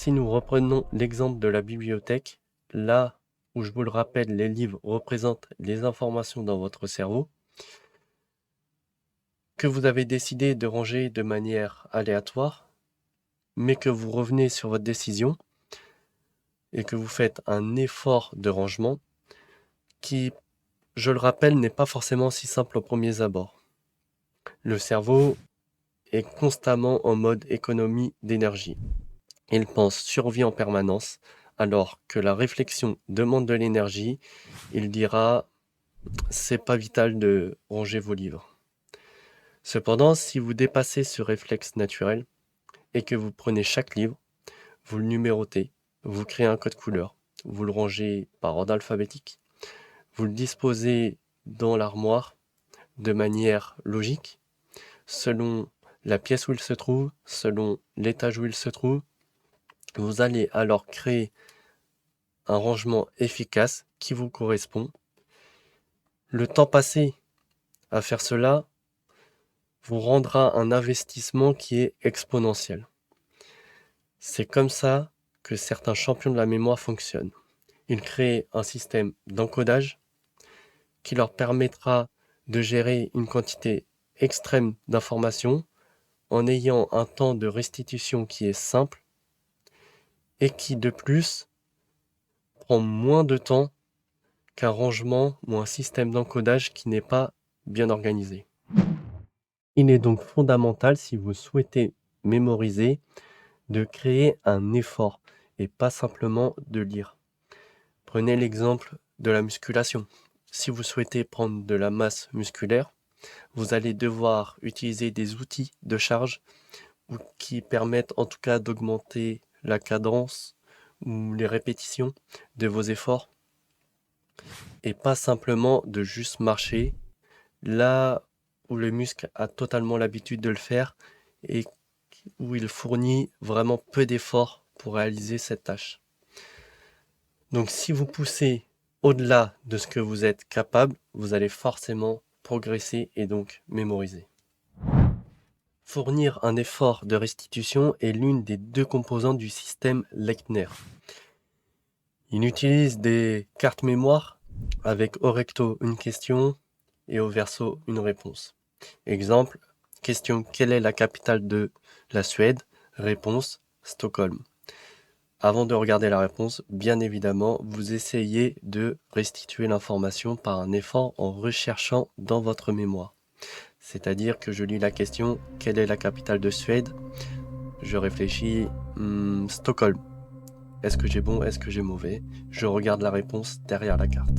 Si nous reprenons l'exemple de la bibliothèque, là où je vous le rappelle, les livres représentent les informations dans votre cerveau, que vous avez décidé de ranger de manière aléatoire, mais que vous revenez sur votre décision et que vous faites un effort de rangement qui, je le rappelle, n'est pas forcément si simple au premier abord. Le cerveau est constamment en mode économie d'énergie. Il pense survie en permanence, alors que la réflexion demande de l'énergie. Il dira c'est pas vital de ranger vos livres. Cependant, si vous dépassez ce réflexe naturel et que vous prenez chaque livre, vous le numérotez, vous créez un code couleur, vous le rangez par ordre alphabétique, vous le disposez dans l'armoire de manière logique, selon la pièce où il se trouve, selon l'étage où il se trouve. Vous allez alors créer un rangement efficace qui vous correspond. Le temps passé à faire cela vous rendra un investissement qui est exponentiel. C'est comme ça que certains champions de la mémoire fonctionnent. Ils créent un système d'encodage qui leur permettra de gérer une quantité extrême d'informations en ayant un temps de restitution qui est simple et qui de plus prend moins de temps qu'un rangement ou un système d'encodage qui n'est pas bien organisé. Il est donc fondamental, si vous souhaitez mémoriser, de créer un effort et pas simplement de lire. Prenez l'exemple de la musculation. Si vous souhaitez prendre de la masse musculaire, vous allez devoir utiliser des outils de charge qui permettent en tout cas d'augmenter la cadence ou les répétitions de vos efforts et pas simplement de juste marcher là où le muscle a totalement l'habitude de le faire et où il fournit vraiment peu d'efforts pour réaliser cette tâche. Donc si vous poussez au-delà de ce que vous êtes capable, vous allez forcément progresser et donc mémoriser. Fournir un effort de restitution est l'une des deux composantes du système Lechner. Il utilise des cartes mémoire avec au recto une question et au verso une réponse. Exemple, question: quelle est la capitale de la Suède? Réponse: Stockholm. Avant de regarder la réponse, bien évidemment, vous essayez de restituer l'information par un effort en recherchant dans votre mémoire. C'est-à-dire que je lis la question: quelle est la capitale de Suède? Je réfléchis: Stockholm. Est-ce que j'ai bon? Est-ce que j'ai mauvais? Je regarde la réponse derrière la carte.